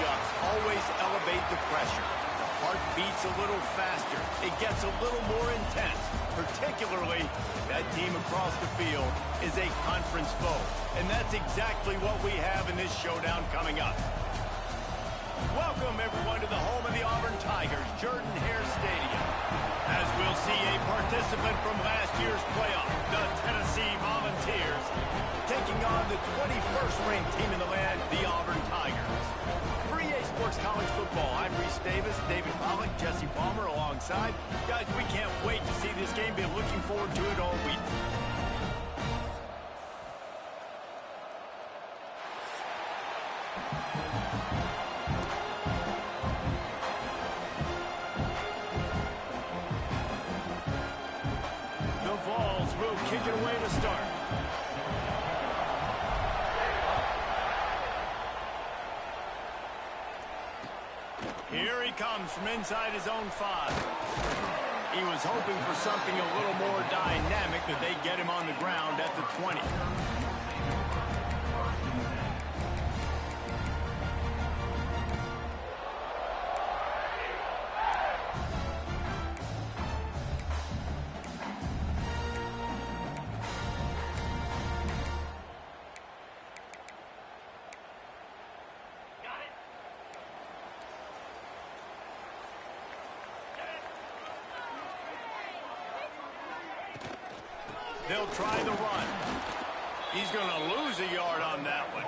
matchups always elevate the pressure. The heart beats a little faster. It gets a little more intense, particularly if that team across the field is a conference foe. And that's exactly what we have in this showdown coming up. Welcome, everyone, to the home of the Auburn Tigers, Jordan-Hare Stadium. As we'll see a participant from last year's playoff, the Tennessee Volunteers, taking on the 21st ranked team in the land, the Auburn Tigers. For EA Sports College Football, I'm Reese Davis, David Pollack, Jesse Palmer alongside. Guys, we can't wait to see this game. Been looking forward to it all week. The Vols will kick it away to start. Here he comes from inside his own 5. He was hoping for something a little more dynamic, that they get him on the ground at the 20. They'll try the run. He's going to lose a yard on that one.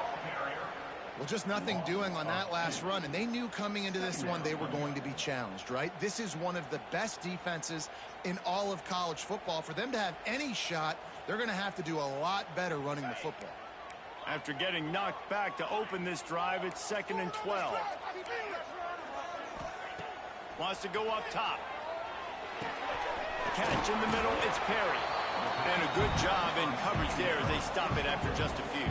Well, just nothing doing on that last run, and they knew coming into this one they were going to be challenged, right? This is one of the best defenses in all of college football. For them to have any shot, they're going to have to do a lot better running the football. After getting knocked back to open this drive, it's 2nd and 12. Wants to go up top. Catch in the middle, it's Perry. And a good job in coverage there as they stop it after just a few.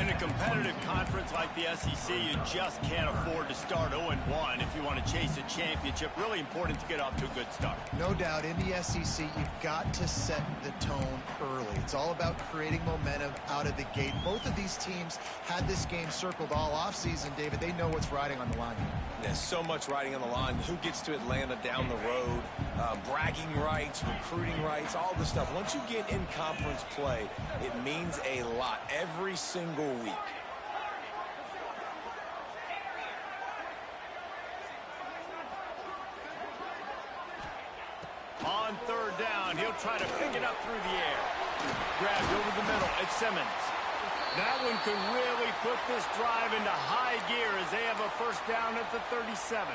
In a competitive conference like the SEC, you just can't afford to start 0-1 if you want to chase a championship. Really important to get off to a good start. No doubt, in the SEC, you've got to set the tone early. It's all about creating momentum out of the gate. Both of these teams had this game circled all offseason, David. They know what's riding on the line here. There's so much riding on the line. Who gets to Atlanta down the road? Bragging rights, recruiting rights, all this stuff. Once you get in conference play, it means a lot every single week. On 3rd down, he'll try to pick it up through the air. Grabbed over the middle, it's Simmons. That one could really put this drive into high gear as they have a 1st down at the 37.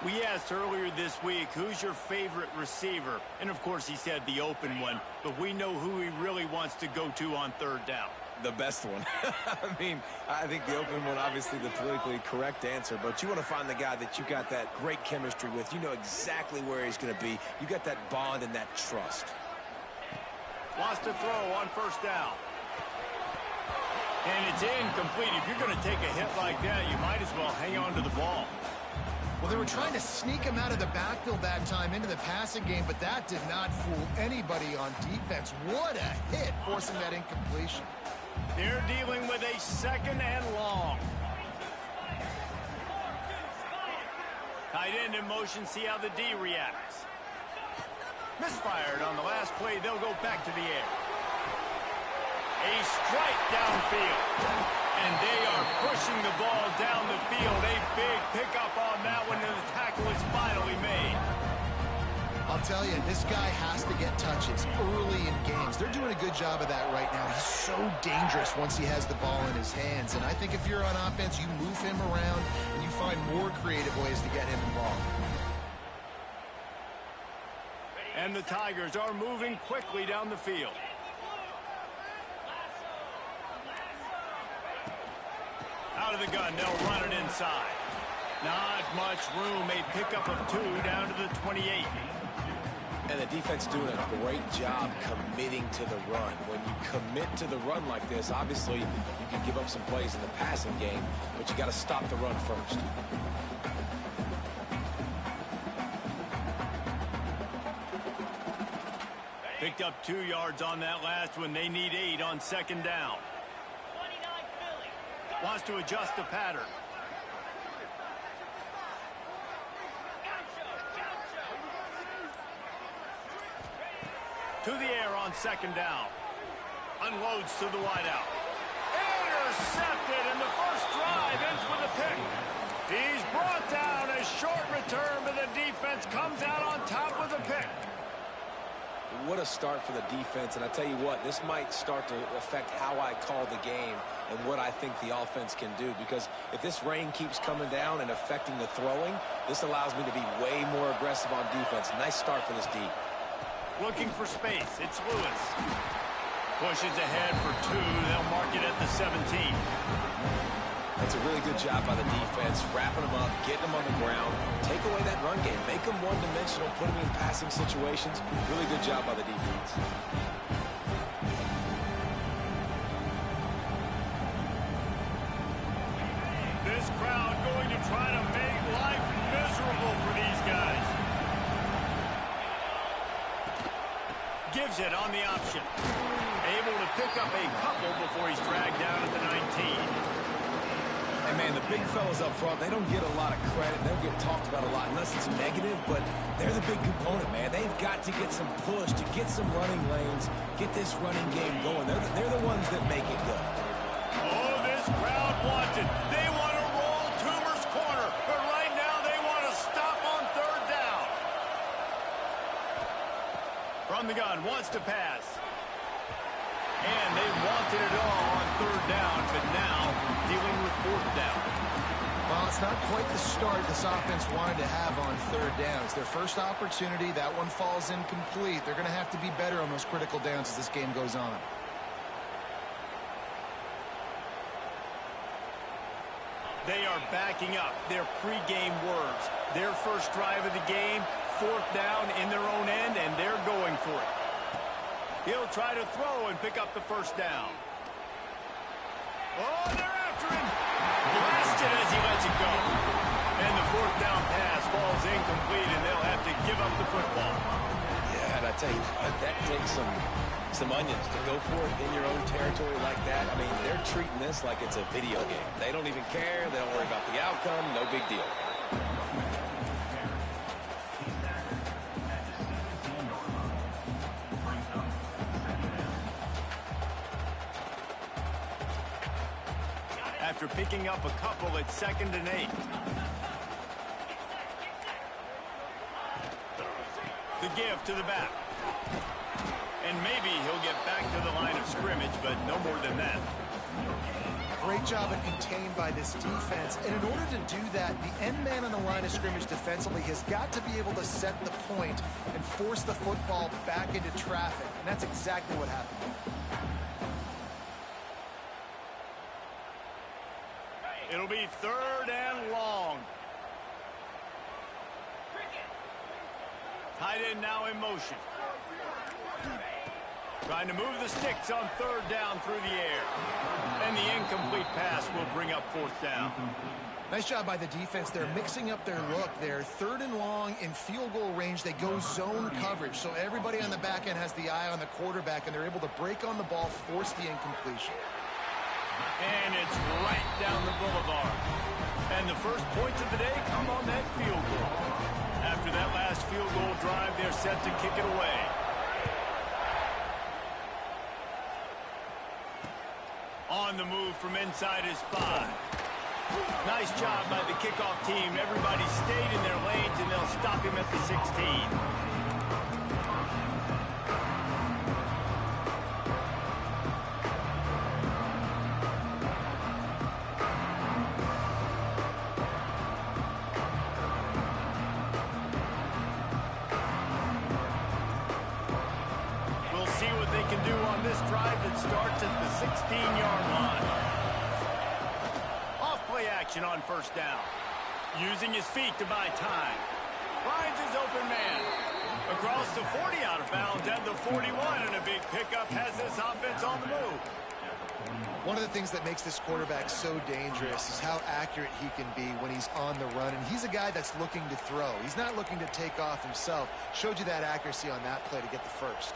We asked earlier this week, who's your favorite receiver? And, of course, he said the open one. But we know who he really wants to go to on 3rd down. The best one. I mean, I think the open one, obviously the politically correct answer. But you want to find the guy that you got that great chemistry with. You know exactly where he's going to be. You got that bond and that trust. Wants to throw on 1st down. And it's incomplete. If you're going to take a hit like that, you might as well hang on to the ball. Well, they were trying to sneak him out of the backfield that time into the passing game, but that did not fool anybody on defense. What a hit, forcing that incompletion. They're dealing with a 2nd and long. Tight end in motion, see how the D reacts. Misfired on the last play, they'll go back to the air. A strike downfield. And they are pushing the ball down the field. A big pickup on that one, and the tackle is finally made. I'll tell you, this guy has to get touches early in games. They're doing a good job of that right now. He's so dangerous once he has the ball in his hands. And I think if you're on offense, you move him around and you find more creative ways to get him involved. And the Tigers are moving quickly down the field. Out of the gun, they'll run it inside. Not much room, a pickup of 2 down to the 28. And the defense doing a great job committing to the run. When you commit to the run like this, obviously you can give up some plays in the passing game, but you got to stop the run first. Picked up 2 yards on that last one. They need 8 on 2nd down. Wants to adjust the pattern. To the air on second down. Unloads to the wideout. Intercepted, and the first drive ends with a pick. He's brought down. A short return, but the defense comes out on top with a pick. What a start for the defense, and I tell you what, this might start to affect how I call the game and what I think the offense can do, because if this rain keeps coming down and affecting the throwing, this allows me to be way more aggressive on defense. Nice start for this D. Looking for space. It's Lewis. Pushes ahead for 2. They'll mark it at the 17. That's a really good job by the defense, wrapping them up, getting them on the ground, take away that run game, make them one-dimensional, put them in passing situations. Really good job by the defense. This crowd going to try to make life miserable for these guys. Gives it on the option. Able to pick up a couple before he's dragged down at the 19. And, man, the big fellas up front, they don't get a lot of credit. They don't get talked about a lot unless it's negative, but they're the big component, man. They've got to get some push, to get some running lanes, get this running game going. They're the ones that make it go. Oh, this crowd wants it. They want to roll Toomer's corner, but right now they want to stop on third down. From the gun, wants to pass. And they wanted it all on third down, but now dealing with fourth down. Well, it's not quite the start this offense wanted to have on third down. It's their first opportunity. That one falls incomplete. They're going to have to be better on those critical downs as this game goes on. They are backing up their pregame words. Their first drive of the game, fourth down in their own end, and they're going for it. He'll try to throw and pick up the first down. Oh, they're after him. Blasted as he lets it go. And the fourth down pass falls incomplete, and they'll have to give up the football. Yeah, and I tell you what, that takes some onions to go for it in your own territory like that. I mean, they're treating this like it's a video game. They don't even care. They don't worry about the outcome. No big deal. After picking up a couple at 2nd and 8. The give to the back. And maybe he'll get back to the line of scrimmage, but no more than that. Great job of contained by this defense. And in order to do that, the end man on the line of scrimmage defensively has got to be able to set the point and force the football back into traffic. And that's exactly what happened. It'll be 3rd and long. Tight end now in motion. Trying to move the sticks on 3rd down through the air. And the incomplete pass will bring up 4th down. Nice job by the defense. They're mixing up their look. They're 3rd and long in field goal range. They go zone coverage. So everybody on the back end has the eye on the quarterback, and they're able to break on the ball, force the incompletion. And it's right down the boulevard. And the first points of the day come on that field goal. After that last field goal drive, they're set to kick it away. On the move from inside his 5. Nice job by the kickoff team. Everybody stayed in their lanes, and they'll stop him at the 16. Starts at the 16-yard line. Off play action on 1st down. Using his feet to buy time. Finds his open man. Across the 40 out of bounds at the 41, and a big pickup has this offense on the move. One of the things that makes this quarterback so dangerous is how accurate he can be when he's on the run. And he's a guy that's looking to throw. He's not looking to take off himself. Showed you that accuracy on that play to get the first.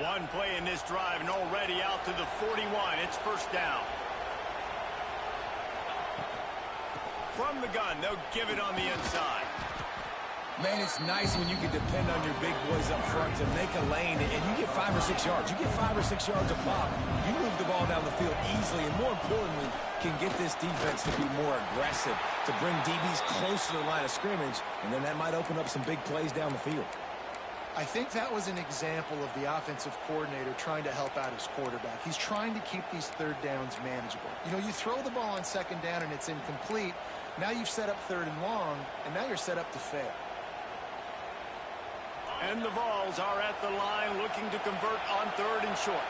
One play in this drive and already out to the 41. It's first down. From the gun, they'll give it on the inside. Man, it's nice when you can depend on your big boys up front to make a lane, and you get 5 or 6 yards. You get 5 or 6 yards a pop. You move the ball down the field easily, and more importantly, can get this defense to be more aggressive, to bring DBs close to the line of scrimmage, and then that might open up some big plays down the field. I think that was an example of the offensive coordinator trying to help out his quarterback. He's trying to keep these third downs manageable. You know, you throw the ball on second down and it's incomplete. Now you've set up third and long, and now you're set up to fail. And the Vols are at the line looking to convert on third and short.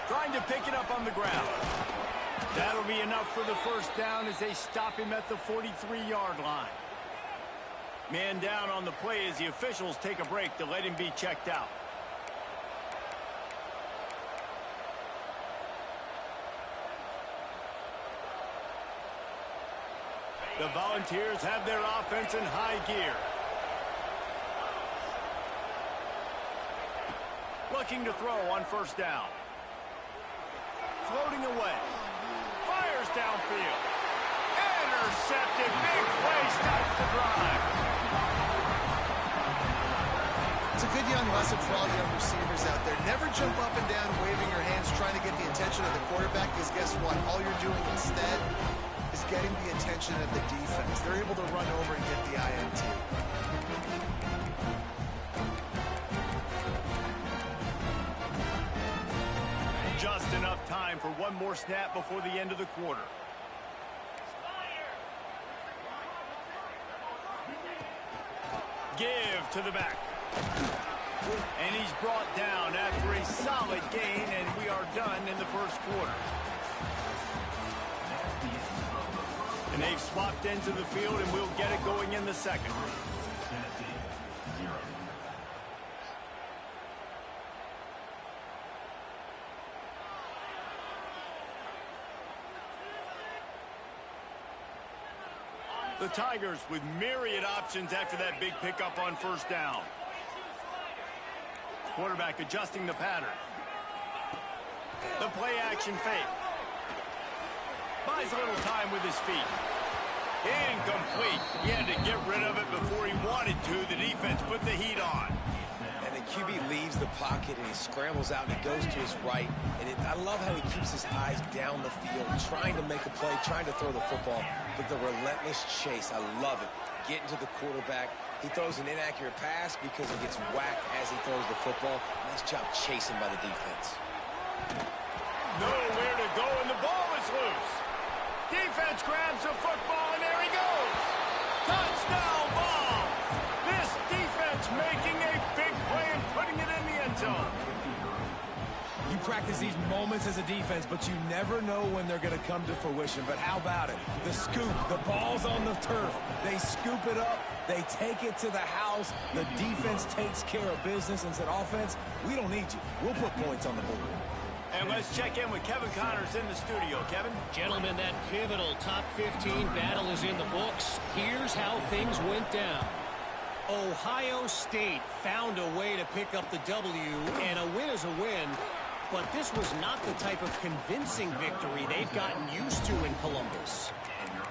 Trying to pick it up on the ground. That'll be enough for the first down as they stop him at the 43-yard line. Man down on the play as the officials take a break to let him be checked out. The Volunteers have their offense in high gear. Looking to throw on first down. Floating away. Fires downfield. Intercepted. Big play stops the drive. It's a good young lesson for all young receivers out there. Never jump up and down waving your hands trying to get the attention of the quarterback, because guess what? All you're doing instead is getting the attention of the defense. They're able to run over and get the INT. Just enough time for one more snap before the end of the quarter. Give to the back. And he's brought down after a solid gain, and we are done in the first quarter. And they've swapped ends of the field, and we'll get it going in the second. The Tigers with myriad options after that big pickup on first down. Quarterback adjusting the pattern. The play action fake. Buys a little time with his feet. Incomplete. He had to get rid of it before he wanted to. The defense put the heat on. And the QB leaves the pocket and he scrambles out and he goes to his right. And I love how he keeps his eyes down the field, trying to make a play, trying to throw the football. But the relentless chase, I love it. Getting to the quarterback. He throws an inaccurate pass because he gets whacked as he throws the football. Nice job chasing by the defense. Nowhere to go, and the ball is loose. Defense grabs the football, and there he goes. Touchdown ball. This defense making a big play and putting it in the end zone. You practice these moments as a defense, but you never know when they're going to come to fruition. But how about it? The scoop, the ball's on the turf. They scoop it up. They take it to the house. The defense takes care of business and said, offense, we don't need you. We'll put points on the board. And let's check in with Kevin Connors in the studio. Kevin? Gentlemen, that pivotal top 15 battle is in the books. Here's how things went down. Ohio State found a way to pick up the W, and a win is a win. But this was not the type of convincing victory they've gotten used to in Columbus.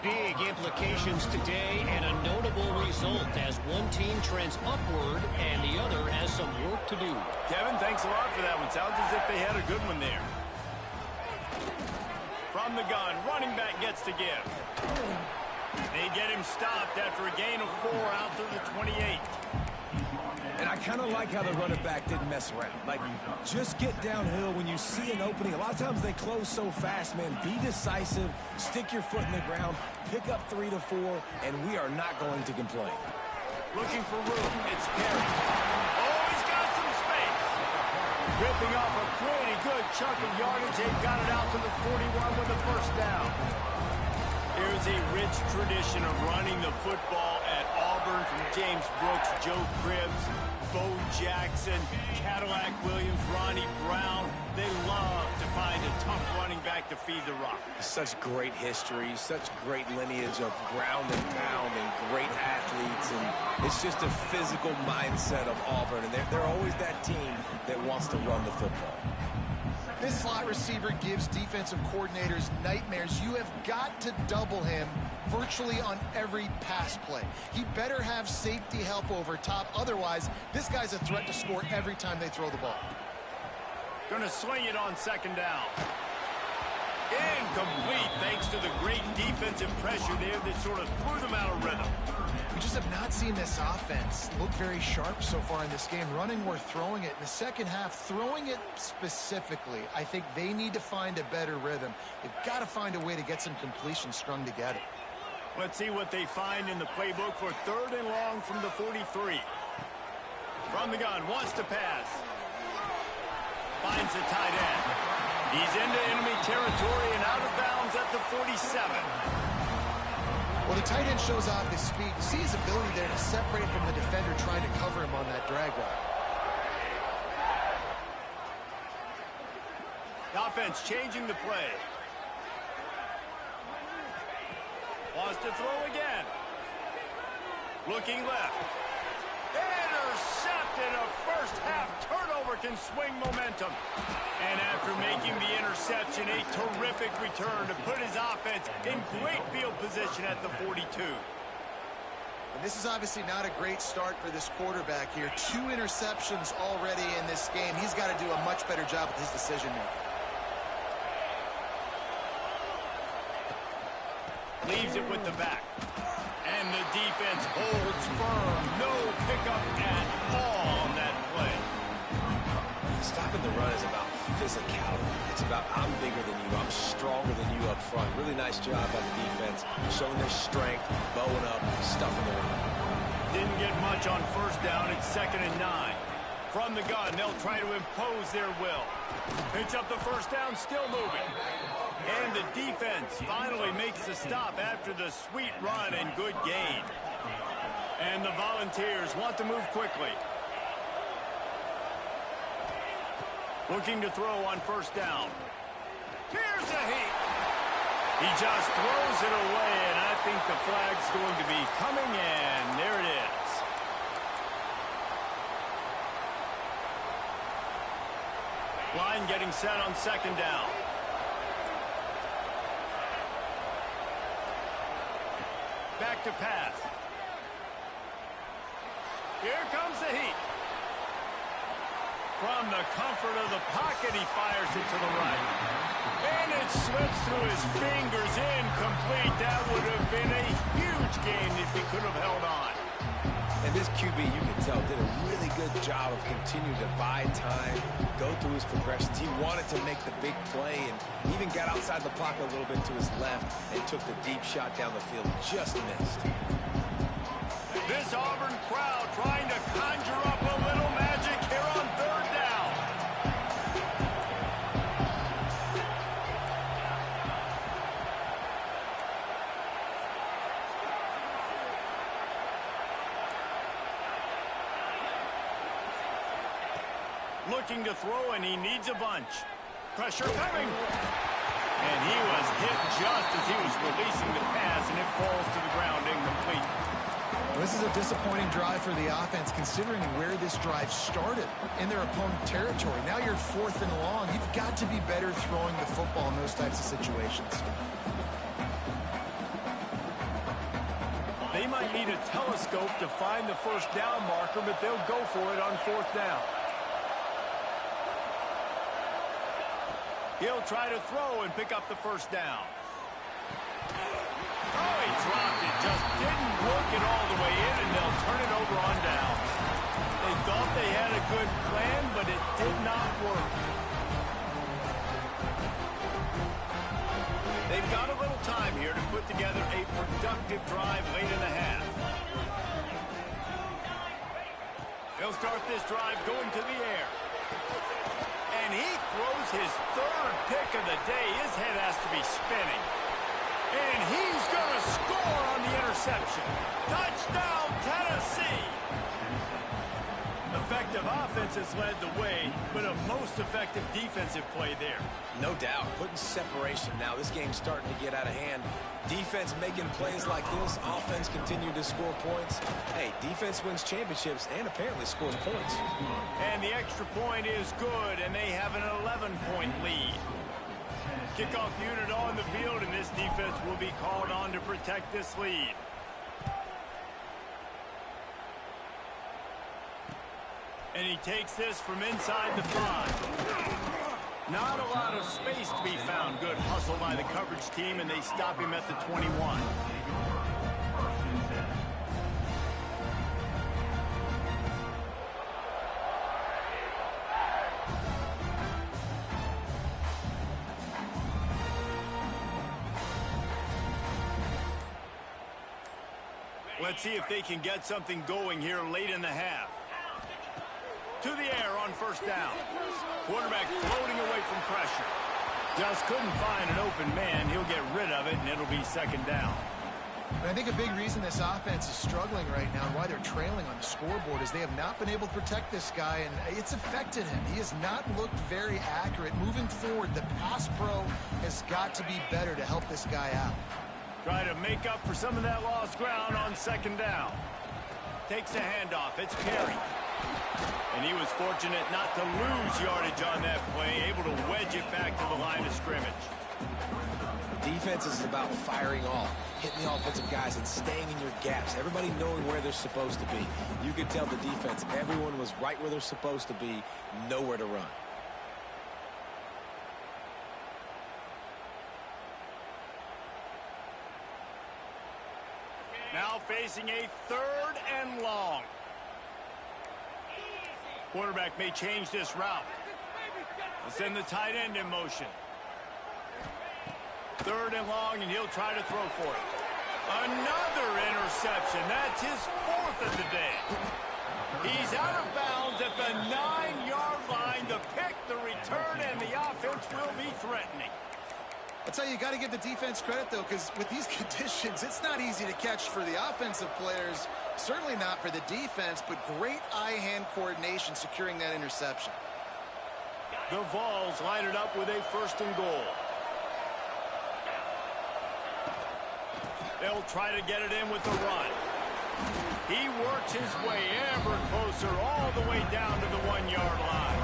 Big implications today and a notable result as one team trends upward and the other has some work to do. Kevin, thanks a lot for that one. Sounds as if they had a good one there. From the gun, running back gets to give. They get him stopped after a gain of 4 out to the 28. And I kind of like how the running back didn't mess around. Like, just get downhill when you see an opening. A lot of times they close so fast, man. Be decisive, stick your foot in the ground, pick up 3 to 4, and we are not going to complain. Looking for room. It's Perry. Oh, he's got some space. Ripping off a pretty good chunk of yardage. They've got it out to the 41 with the first down. There's a rich tradition of running the football at Auburn Auburn, from James Brooks, Joe Cribbs, Bo Jackson, Cadillac Williams, Ronnie Brown, they love to find a tough running back to feed the rock. Such great history, such great lineage of ground and pound and great athletes, and it's just a physical mindset of Auburn, and they're always that team that wants to run the football. This slot receiver gives defensive coordinators nightmares. You have got to double him virtually on every pass play. He better have safety help over top. Otherwise, this guy's a threat to score every time they throw the ball. Gonna swing it on second down. Incomplete, thanks to the great defensive pressure there that sort of threw them out of rhythm. We just have not seen this offense look very sharp so far in this game. Running or throwing it in the second half, throwing it specifically. I think they need to find a better rhythm. They've got to find a way to get some completions strung together. Let's see what they find in the playbook for 3rd and long from the 43. From the gun, wants to pass. Finds the tight end. He's into enemy territory and out of bounds at the 47. Well, the tight end shows off his speed. You see his ability there to separate from the defender trying to cover him on that drag route. The offense changing the play. Wants to throw again. Looking left. Intercepted. A first-half turnover can swing momentum. And after making the interception, a terrific return to put his offense in great field position at the 42. And this is obviously not a great start for this quarterback here. 2 interceptions already in this game. He's got to do a much better job with his decision-making. Leaves it with the back. And the defense holds firm. No pickup at all on that play. Stopping the run is about physicality. It's about I'm bigger than you, I'm stronger than you up front. Really nice job by the defense, showing their strength, bowing up, stuffing the run. Didn't get much on first down. It's 2nd and 9. From the gun, they'll try to impose their will. Picks up the first down, still moving. And the defense finally makes the stop after the sweet run and good gain. And the Volunteers want to move quickly. Looking to throw on first down. Here's a heat. He just throws it away, and I think the flag's going to be coming in. There it is. Line getting set on second down. Back to pass. Here comes the heat. From the comfort of the pocket, he fires it to the right. And it slips through his fingers, incomplete. That would have been a huge gain if he could have held on. And this QB, you can tell, did a really good job of continuing to buy time, go through his progressions. He wanted to make the big play and even got outside the pocket a little bit to his left and took the deep shot down the field. Just missed. This Auburn crowd trying to conjure up a little magic here on 3rd down. Looking to throw, and he needs a bunch. Pressure coming. And he was hit just as he was releasing the pass, and it falls to the ground incomplete. This is a disappointing drive for the offense, considering where this drive started, in their opponent territory. Now you're 4th and long. You've got to be better throwing the football in those types of situations. They might need a telescope to find the first down marker, but they'll go for it on 4th down. He'll try to throw and pick up the first down. Oh, he dropped it. Just didn't work it all the way in, and they'll turn it over on down. They thought they had a good plan, but it did not work. They've got a little time here to put together a productive drive late in the half. They'll start this drive going to the air. And he throws his 3rd pick of the day. His head has to be spinning. And he's going to score on the interception. Touchdown, Tennessee! Effective offense has led the way, but a most effective defensive play there. No doubt. Putting separation now. This game's starting to get out of hand. Defense making plays like this. Offense continue to score points. Hey, defense wins championships and apparently scores points. And the extra point is good, and they have an 11-point lead. Kickoff unit on the field, and this defense will be called on to protect this lead. And he takes this from inside the 5. Not a lot of space to be found. Good hustle by the coverage team, and they stop him at the 21. Let's see if they can get something going here late in the half. To the air on first down. Quarterback floating away from pressure. Just couldn't find an open man. He'll get rid of it, and it'll be second down. And I think a big reason this offense is struggling right now and why they're trailing on the scoreboard is they have not been able to protect this guy, and it's affected him. He has not looked very accurate. Moving forward, the pass pro has got to be better to help this guy out. Try to make up for some of that lost ground on second down. Takes the handoff. It's Perry. And he was fortunate not to lose yardage on that play, able to wedge it back to the line of scrimmage. Defense is about firing off, hitting the offensive guys and staying in your gaps, everybody knowing where they're supposed to be. You could tell the defense, everyone was right where they're supposed to be, nowhere to run. Now facing a 3rd and long. Quarterback may change this route. Let's send the tight end in motion. 3rd and long, and he'll try to throw for it. Another interception. That's his 4th of the day. He's out of bounds at the 9-yard line. The pick, the return, and the offense will be threatening. I'll tell you got to give the defense credit, though, because with these conditions, it's not easy to catch for the offensive players. Certainly not for the defense, but great eye-hand coordination securing that interception. The Vols line it up with a 1st and goal. They'll try to get it in with the run. He works his way ever closer all the way down to the 1-yard line.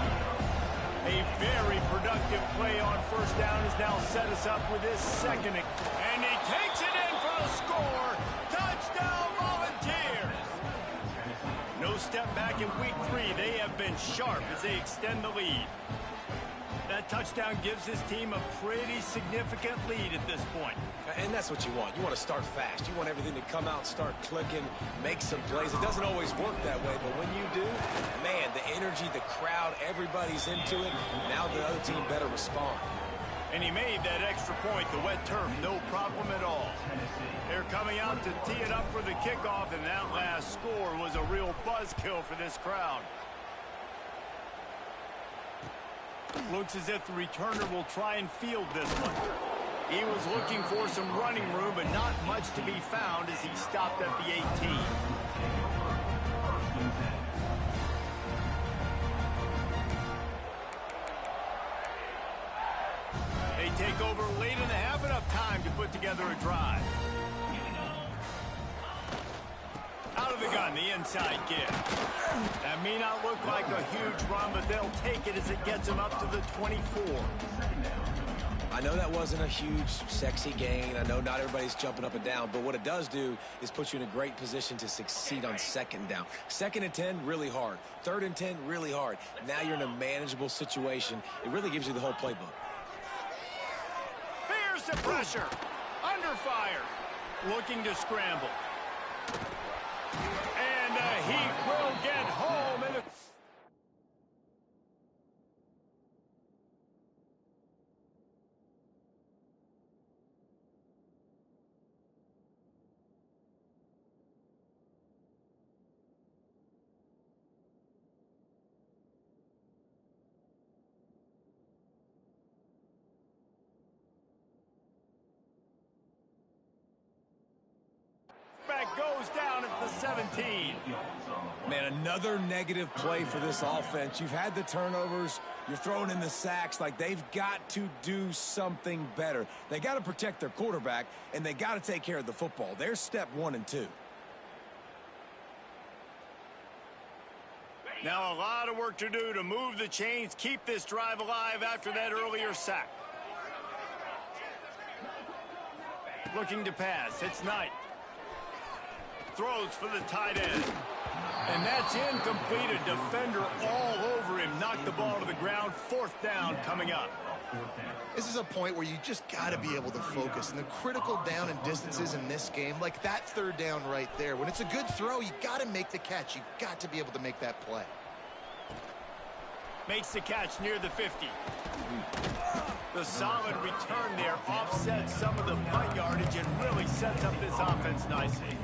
A very productive play on first down has now set us up with his 2nd. And he takes it in for the score. Touchdown, Volunteers! No step back in week 3. They have been sharp as they extend the lead. That touchdown gives his team a pretty significant lead at this point. And that's what you want. You want to start fast. You want everything to come out, start clicking, make some plays. It doesn't always work that way, but when you do, man, the energy, the crowd, everybody's into it. Now the other team better respond. And he made that extra point, the wet turf, no problem at all. They're coming out to tee it up for the kickoff, and that last score was a real buzzkill for this crowd. Looks as if the returner will try and field this one. He was looking for some running room, but not much to be found as he stopped at the 18. They take over late in the half, enough time to put together a drive. Out of the gun, the inside give. That may not look like a huge run, but they'll take it as it gets them up to the 24. I know that wasn't a huge, sexy gain. I know not everybody's jumping up and down, but what it does do is put you in a great position to succeed on 2nd down. 2nd and 10, really hard. 3rd and 10, really hard. Now you're in a manageable situation. It really gives you the whole playbook. Here's the pressure. Under fire. Looking to scramble. And he will get home. And down at the 17. Man, another negative play for this offense. You've had the turnovers. You're throwing in the sacks. Like, they've got to do something better. They got to protect their quarterback, and they got to take care of the football. There's step 1 and 2. Now a lot of work to do to move the chains, keep this drive alive after that earlier sack. Looking to pass. It's Knight. Throws for the tight end. And that's incomplete. A defender all over him. Knocked the ball to the ground. 4th down coming up. This is a point where you just got to be able to focus. And the critical down and distances in this game, like that 3rd down right there, when it's a good throw, you got to make the catch. You've got to be able to make that play. Makes the catch near the 50. The solid return there offsets some of the punt yardage and really sets up this offense nicely.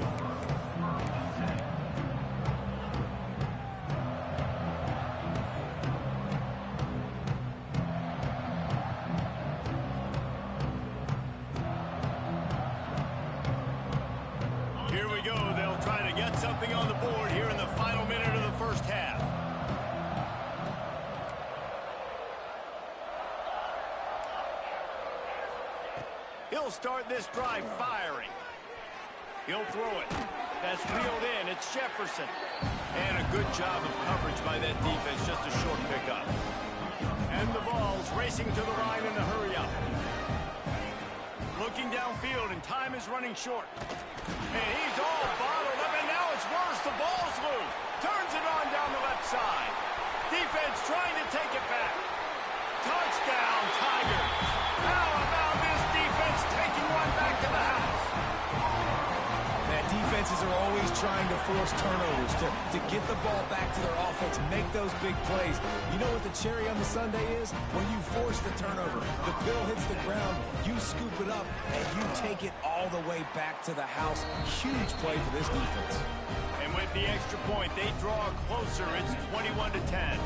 Here we go. They'll try to get something on the board here in the final minute of the first half. He'll start this drive firing. He'll throw it. That's reeled in. It's Jefferson. And a good job of coverage by that defense. Just a short pickup. And the ball's racing to the line in a hurry up. Looking downfield, and time is running short. And he's all bottled up, and now it's worse. The ball's loose. Turns it on down the left side. Defense trying to take it back. Touchdown, Tigers. How about this defense taking one back to the house? Man, defenses are always trying to force turnovers to get the ball back to their offense, make those big plays. You know what the cherry on the sundae is? When you force the turnover, the bill hits the ground, you scoop it up, and you take it all the way back to the house. Huge play for this defense. And with the extra point, they draw closer. It's 21-10.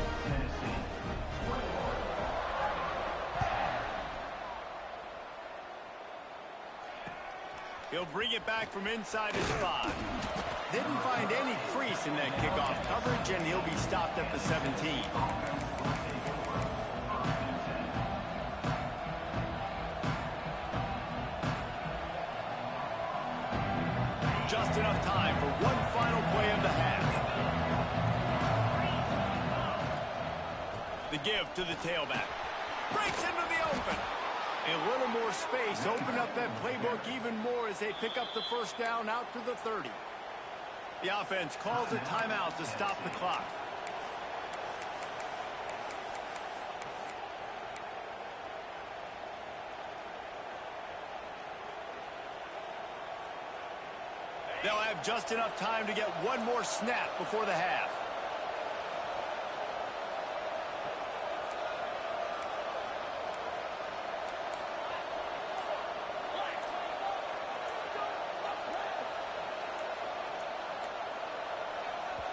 He'll bring it back from inside his 5. Didn't find any crease in that kickoff coverage, and he'll be stopped at the 17. Just enough time for one final play of the half. The give to the tailback. Breaks into the open. A little more space, open up that playbook even more as they pick up the first down out to the 30. The offense calls a timeout to stop the clock. They'll have just enough time to get one more snap before the half.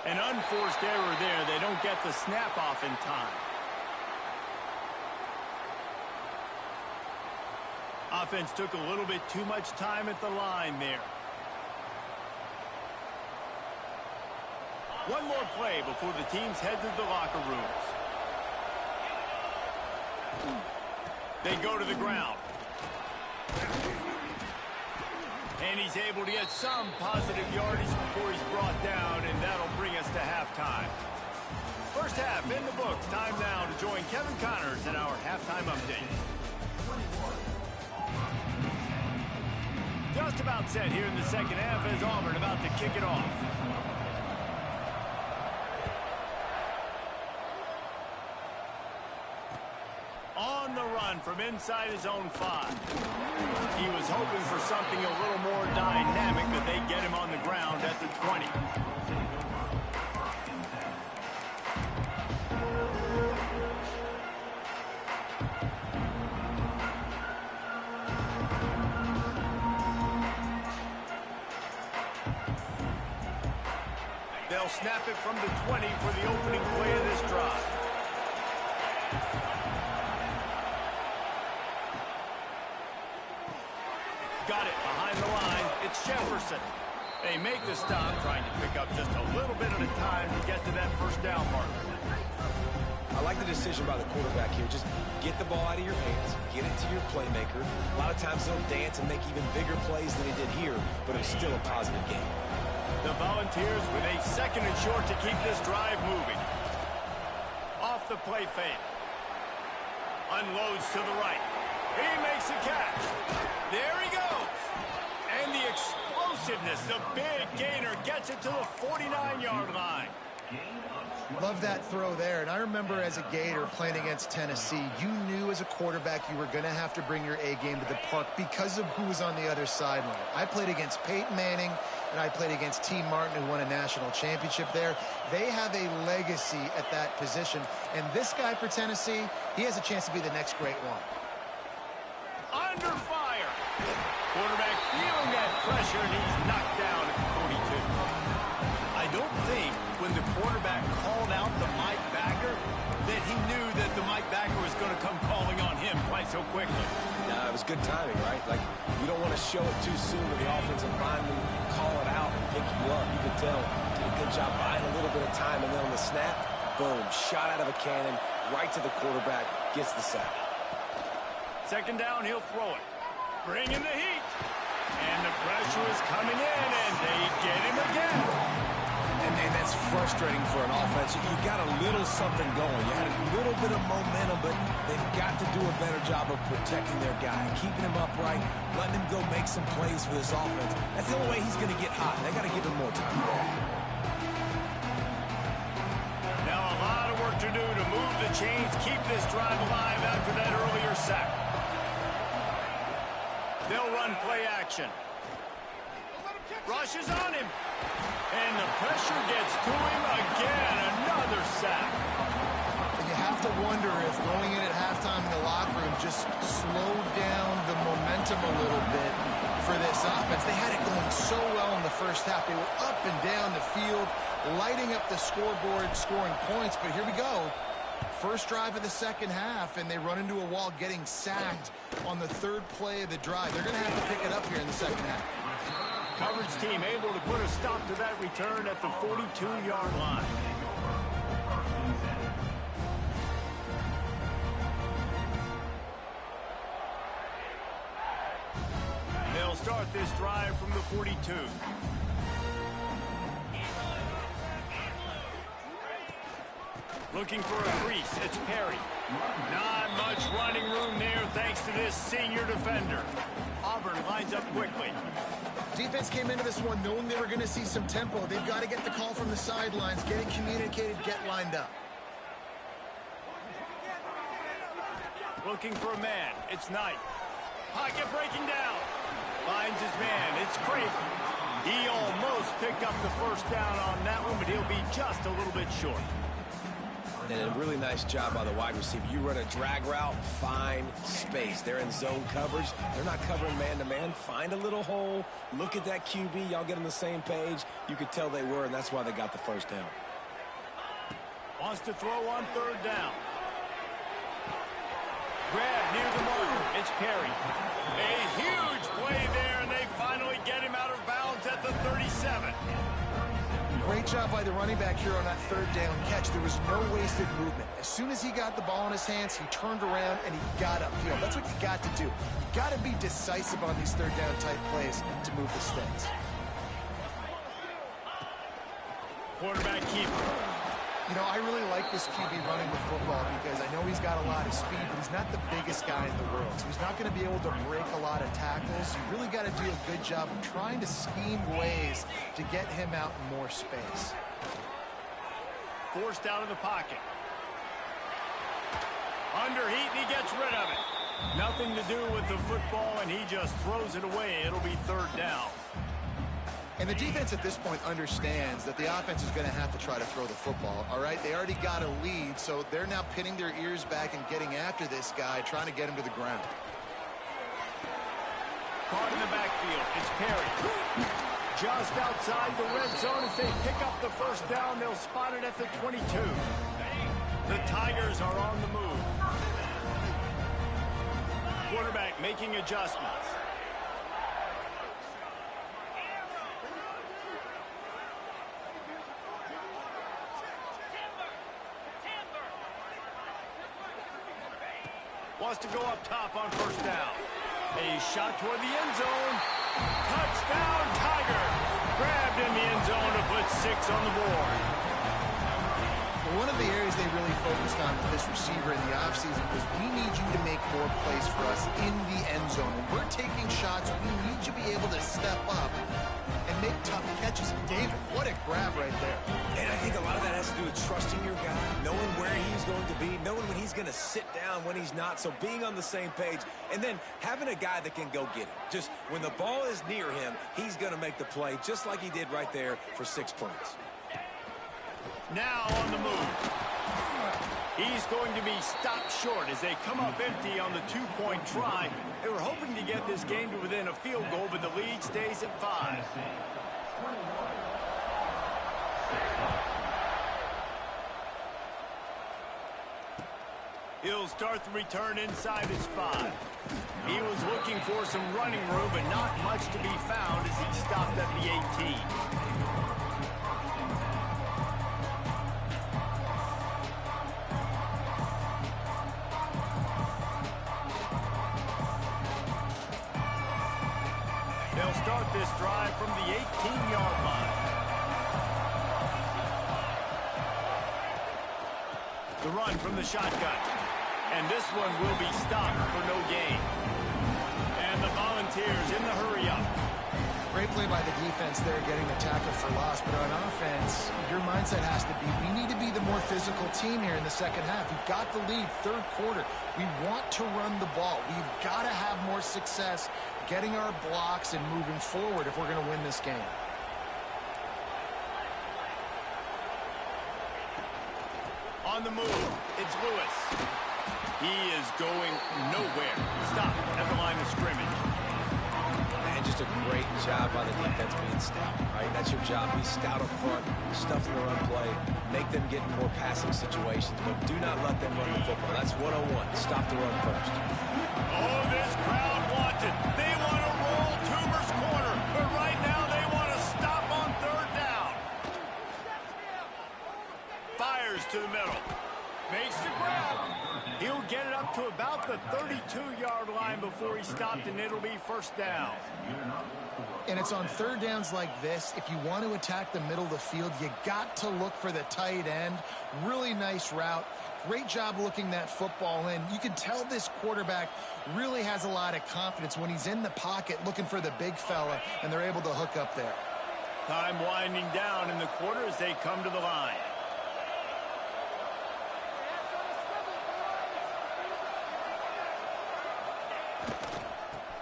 An unforced error there. They don't get the snap off in time. Offense took a little bit too much time at the line there. One more play before the teams head to the locker rooms. They go to the ground. And he's able to get some positive yardage before he's brought down, and that'll bring us to halftime. First half in the books. Time now to join Kevin Connors in our halftime update. Just about set here in the second half as Auburn about to kick it off. On the run from inside his own 5. He was hoping for something a little more dynamic, but they get him on the ground at the 20. They'll snap it from the 20 for the opening play of this drive. Got it behind the line. It's Jefferson. They make the stop, trying to pick up just a little bit at a time to get to that first down marker. I like the decision by the quarterback here. Just get the ball out of your hands, get it to your playmaker. A lot of times they'll dance and make even bigger plays than they did here, but it was still a positive game. The Volunteers with a 2nd and short to keep this drive moving. Off the play fake. Unloads to the right. He makes the catch. There he goes. And the explosiveness, the big gainer, gets it to the 49-yard line. Love that throw there. And I remember as a Gator playing against Tennessee, you knew as a quarterback you were going to have to bring your A game to the park because of who was on the other sideline. I played against Peyton Manning, and I played against T. Martin, who won a national championship there. They have a legacy at that position. And this guy for Tennessee, he has a chance to be the next great one. Under fire. Quarterback feeling that pressure, and he's knocked down at the 42. I don't think when the quarterback called out the Mike Backer that he knew that the Mike Backer was going to come calling on him quite so quickly. Nah, it was good timing, right? Like, you don't want to show it too soon with the offensive lineman call it out and pick you up. You could tell, did a good job buying a little bit of time, and then on the snap, boom, shot out of a cannon, right to the quarterback, gets the sack. 2nd down, he'll throw it. Bring in the heat. And the pressure is coming in, and they get him again. And that's frustrating for an offense. You got a little something going. You had a little bit of momentum, but they've got to do a better job of protecting their guy, keeping him upright, letting him go make some plays for this offense. That's the only way he's going to get hot. They got to give him more time. Now a lot of work to do to move the chains, keep this drive alive after that earlier sack. They'll run play action. Rushes on him. And the pressure gets to him again. Another sack. And you have to wonder if going in at halftime in the locker room just slowed down the momentum a little bit for this offense. They had it going so well in the first half. They were up and down the field, lighting up the scoreboard, scoring points. But here we go. First drive of the 2nd half, and they run into a wall getting sacked on the 3rd play of the drive. They're going to have to pick it up here in the 2nd half. Coverage team able to put a stop to that return at the 42-yard line. They'll start this drive from the 42. Looking for a crease, it's Perry. Not much running room there thanks to this senior defender. Auburn lines up quickly. Defense came into this one knowing they were going to see some tempo. They've got to get the call from the sidelines, get it communicated, get lined up. Looking for a man, it's Knight. Pocket breaking down. Finds his man, it's Craven. He almost picked up the first down on that one, but he'll be just a little bit short. And a really nice job by the wide receiver. You run a drag route, find space. They're in zone coverage. They're not covering man-to-man. Find a little hole. Look at that QB. Y'all get on the same page. You could tell they were, and that's why they got the first down. Wants to throw on 3rd down. Grab near the marker. It's Perry. A huge play there, and they finally get him out of bounds at the 37. Great job by the running back here on that 3rd down catch. There was no wasted movement. As soon as he got the ball in his hands, he turned around and he got upfield. That's what you got to do. You got to be decisive on these 3rd down type plays to move the stakes. Quarterback keeper. You know, I really like this QB running the football because I know he's got a lot of speed, but he's not the biggest guy in the world. So he's not going to be able to break a lot of tackles. You really got to do a good job of trying to scheme ways to get him out in more space. Forced out of the pocket. Under heat, and he gets rid of it. Nothing to do with the football, and he just throws it away. It'll be 3rd down. And the defense at this point understands that the offense is going to have to try to throw the football, all right? They already got a lead, so they're now pinning their ears back and getting after this guy, trying to get him to the ground. Caught in the backfield. It's Perry. Just outside the red zone. If they pick up the first down, they'll spot it at the 22. The Tigers are on the move. Quarterback making adjustments. Wants to go up top on first down. A shot toward the end zone. Touchdown, Tiger. Grabbed in the end zone to put 6 on the board. One of the areas they really focused on with this receiver in the offseason was we need you to make more plays for us in the end zone. When we're taking shots, we need you to be able to step up and make tough catches. David, what a grab right there. And I think a lot of that has to do with trusting your guy, knowing where he's going to be, knowing when he's going to sit down, when he's not, so being on the same page, and then having a guy that can go get it. Just when the ball is near him, he's going to make the play, just like he did right there for 6 points. Now on the move. He's going to be stopped short as they come up empty on the 2-point try. They were hoping to get this game to within a field goal, but the lead stays at 5. He'll start the return inside his 5. He was looking for some running room, but not much to be found as he stopped at the 18. They'll start this drive from the 18-yard line. The run from the shotgun. And this one will be stopped for no gain. And the Volunteers in the hurry-up. Great play by the defense there, getting the tackle for loss. But on offense, your mindset has to be, we need to be the more physical team here in the second half. We've got the lead, third quarter. We want to run the ball. We've got to have more success getting our blocks and moving forward if we're going to win this game. On the move, it's Lewis. He is going nowhere. Stop at the line of scrimmage. And just a great job by the defense being stout, right? That's your job. Be stout up front, stuff in the run play, make them get in more passing situations, but do not let them run the football. That's 101. Stop the run first. Oh, this crowd wants it. They want to roll Toomer's corner, but right now they want to stop on third down. Fires to the middle. Makes the grab. He'll get it up to about the 32-yard line before he stopped, and it'll be first down. And it's on third downs like this. If you want to attack the middle of the field, you got to look for the tight end. Really nice route. Great job looking that football in. You can tell this quarterback really has a lot of confidence when he's in the pocket looking for the big fella, and they're able to hook up there. Time winding down in the quarter as they come to the line.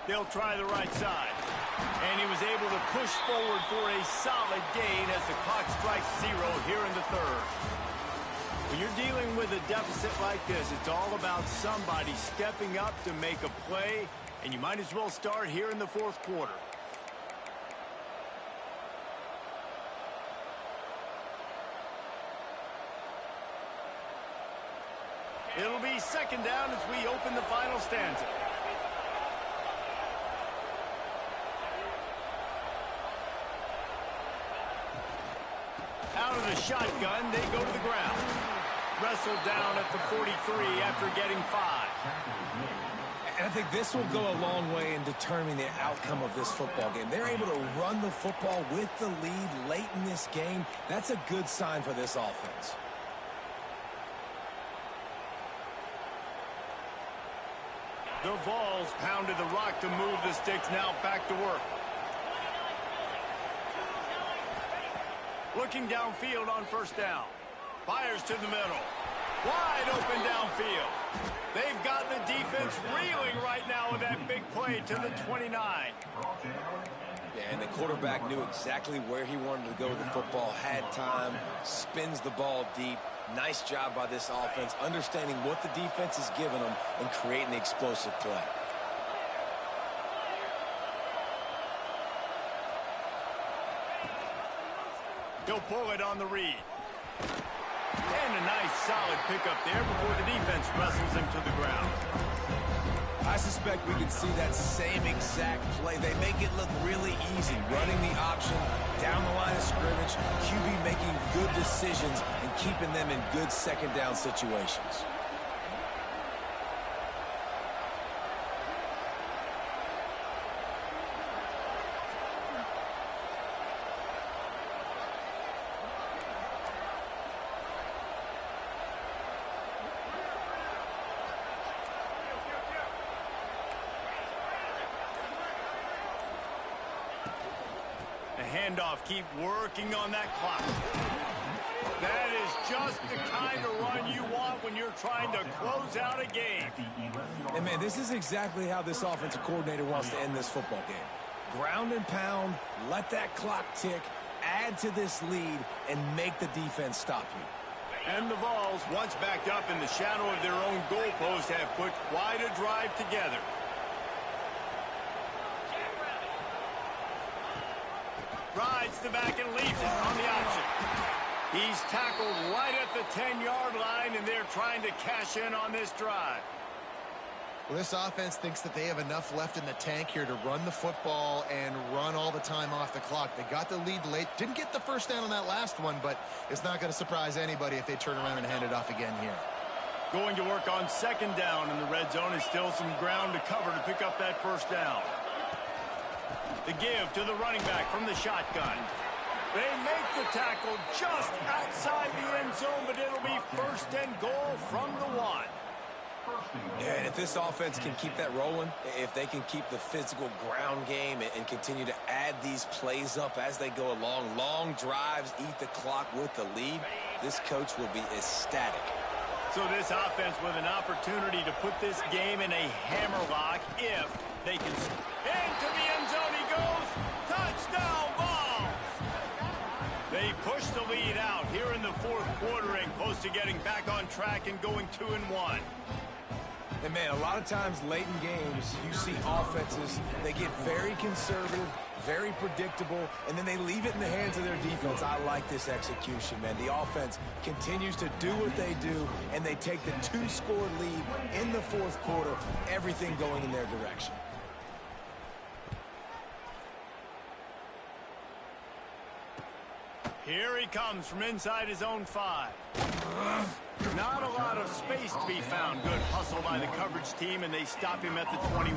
They'll try the right side. And he was able to push forward for a solid gain as the clock strikes 0 here in the third. When you're dealing with a deficit like this, it's all about somebody stepping up to make a play, and you might as well start here in the fourth quarter. It'll be second down as we open the final stanza. Out of the shotgun, they go to the ground. Wrestled down at the 43 after getting 5. And I think this will go a long way in determining the outcome of this football game. They're able to run the football with the lead late in this game. That's a good sign for this offense. The Vols pounded the rock to move the sticks. Now back to work. Looking downfield on first down. Fires to the middle. Wide open downfield. They've got the defense reeling right now with that big play to the 29. Yeah, and the quarterback knew exactly where he wanted to go with the football, had time, spins the ball deep. Nice job by this offense, understanding what the defense is giving them and creating the explosive play. He'll pull it on the read. And a nice solid pickup there before the defense wrestles him to the ground. I suspect we can see that same exact play. They make it look really easy, running the option down the line of scrimmage, QB making good decisions and keeping them in good second down situations. handoff. Keep working on that clock. That is just the kind of run you want when you're trying to close out a game. And, man, this is exactly how this offensive coordinator wants to end this football game. Ground and pound, let that clock tick, add to this lead, and make the defense stop you. And the Vols, once backed up in the shadow of their own goalpost, have put quite a drive together. Rides the back and leaves it on the option. He's tackled right at the 10-yard line, and they're trying to cash in on this drive. Well, this offense thinks that they have enough left in the tank here to run the football and run all the time off the clock. They got the lead late. Didn't get the first down on that last one, but it's not going to surprise anybody if they turn around and hand it off again here. Going to work on second down in the red zone is still some ground to cover to pick up that first down. The give to the running back from the shotgun. They make the tackle just outside the end zone, but it'll be first and goal from the 1. Yeah, and if this offense can keep that rolling, if they can keep the physical ground game and continue to add these plays up as they go along, long drives, eat the clock with the lead, this coach will be ecstatic. So this offense with an opportunity to put this game in a hammerlock if they can. Into the end zone he goes. Touchdown, Vols! They push the lead out here in the fourth quarter and close to getting back on track and going 2-1. And, man, a lot of times late in games, you see offenses, they get very conservative, very predictable, and then they leave it in the hands of their defense. I like this execution, man. The offense continues to do what they do, and they take the 2-score lead in the fourth quarter, everything going in their direction. Here he comes from inside his own 5. Not a lot of space to be found. Good hustle by the coverage team, and they stop him at the 21.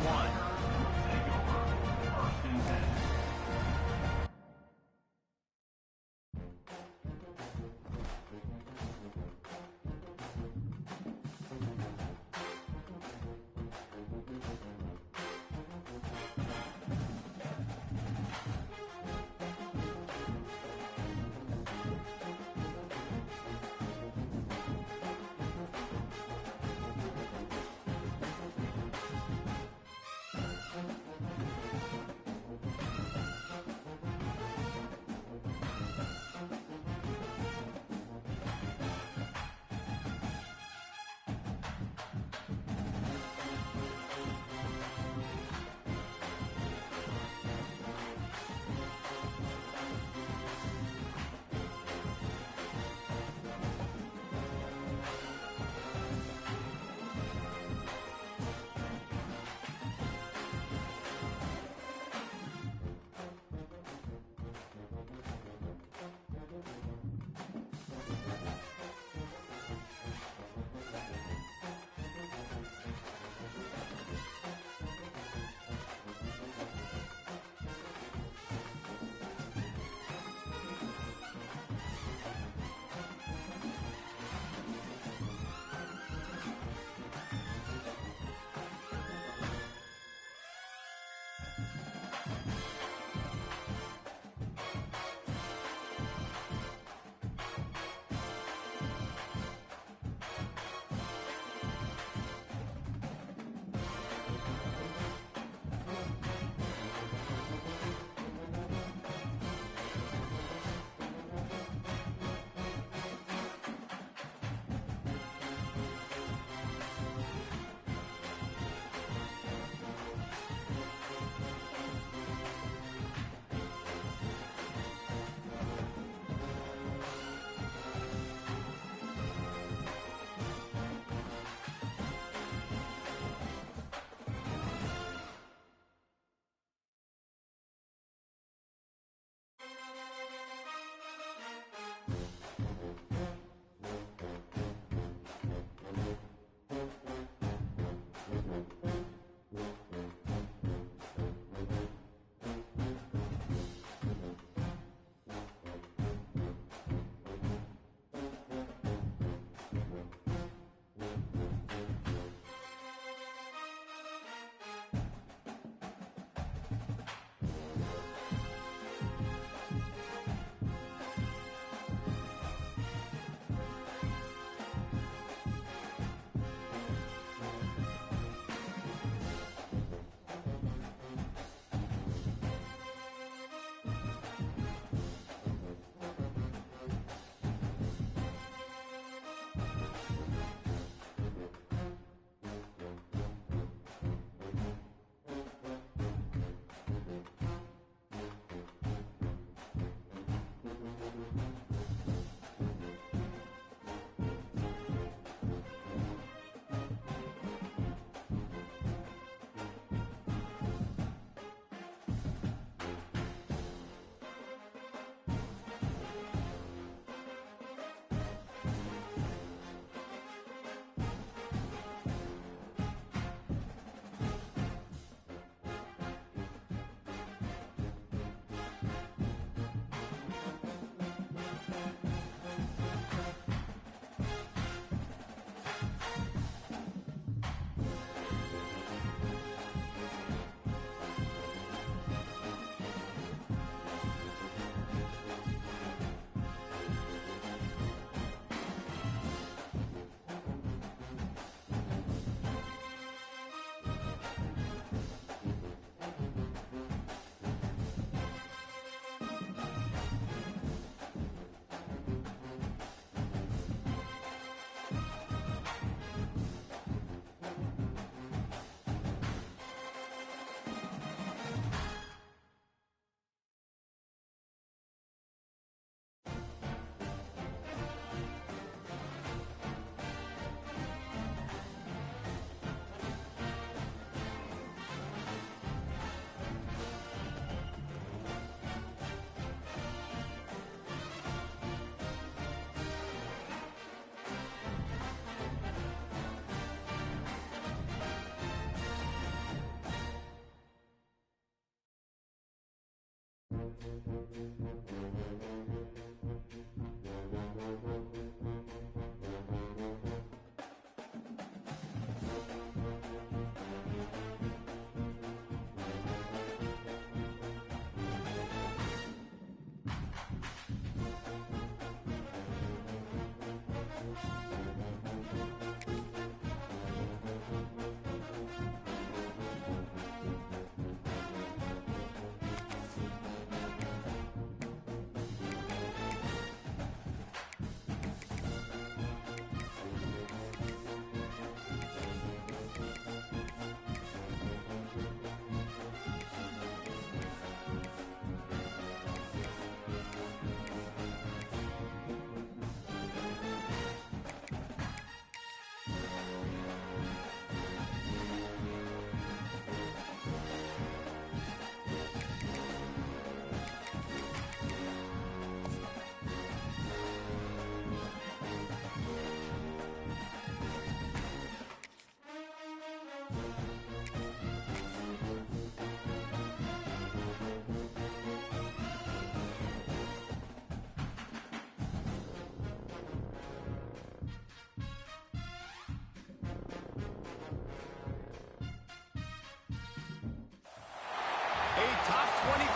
A top 25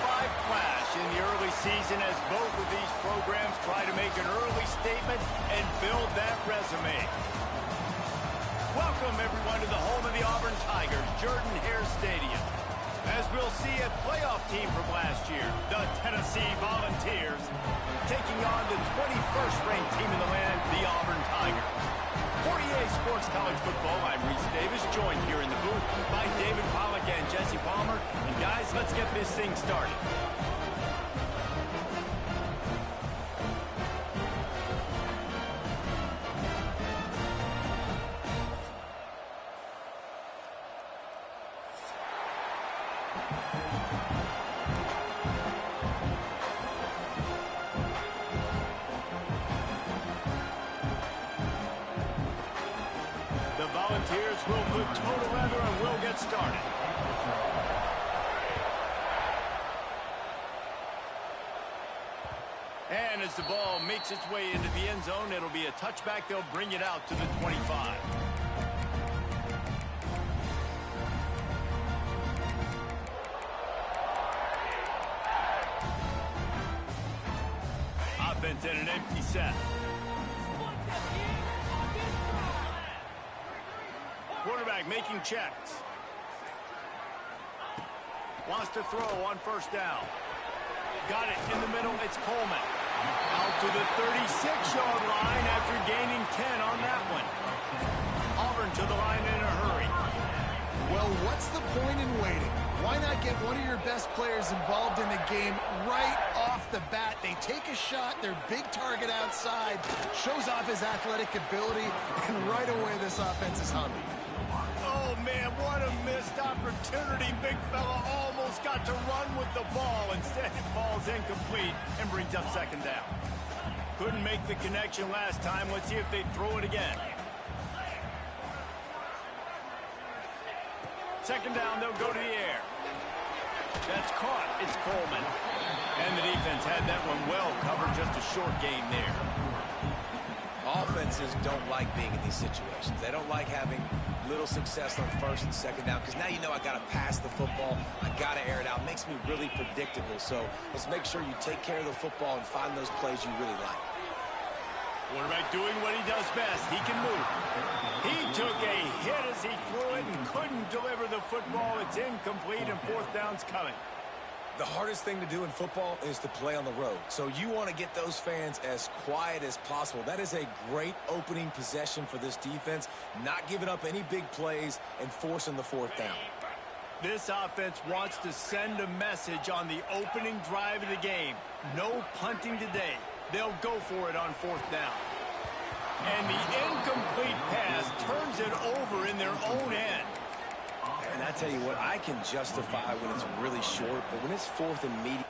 clash in the early season as both of these programs try to make an early statement and build that resume. Welcome, everyone, to the home of the Auburn Tigers, Jordan-Hare Stadium. As we'll see a playoff team from last year, the Tennessee Volunteers, taking on the 21st ranked team in the land, the Auburn Tigers. For EA Sports College Football, I'm Reese Davis, joined here in the booth by David Pollack and Jesse Palmer. And guys, let's get this thing started. The Volunteers will put total leather and will get started. And as the ball makes its way into the end zone, it'll be a touchback. They'll bring it out to the 25. Offense in an empty set. Quarterback making checks. Wants to throw on first down. Got it in the middle. It's Coleman. Out to the 36-yard line after gaining 10 on that one. Auburn to the line in a hurry. Well, what's the point in waiting? Why not get one of your best players involved in the game right off the bat? They take a shot, their big target outside, shows off his athletic ability, and right away this offense is humming. Oh, man, what a missed opportunity. Big fella almost got to run with the ball. Instead, it falls incomplete and brings up second down. Couldn't make the connection last time. Let's see if they throw it again. Second down, they'll go to the air. That's caught. It's Coleman. And the defense had that one well covered. Just a short gain there. Offenses don't like being in these situations. They don't like having little success on first and second down because now you know I got to pass the football. I got to air it out. It makes me really predictable. So let's make sure you take care of the football and find those plays you really like. Quarterback doing what he does best. He can move. He took a hit as he threw it and couldn't deliver the football. It's incomplete and fourth down's coming. The hardest thing to do in football is to play on the road. So you want to get those fans as quiet as possible. That is a great opening possession for this defense. Not giving up any big plays and forcing the fourth down. This offense wants to send a message on the opening drive of the game. No punting today. They'll go for it on fourth down. And the incomplete pass turns it over in their own end. And I tell you what, I can justify when it's really short, but when it's fourth and medium.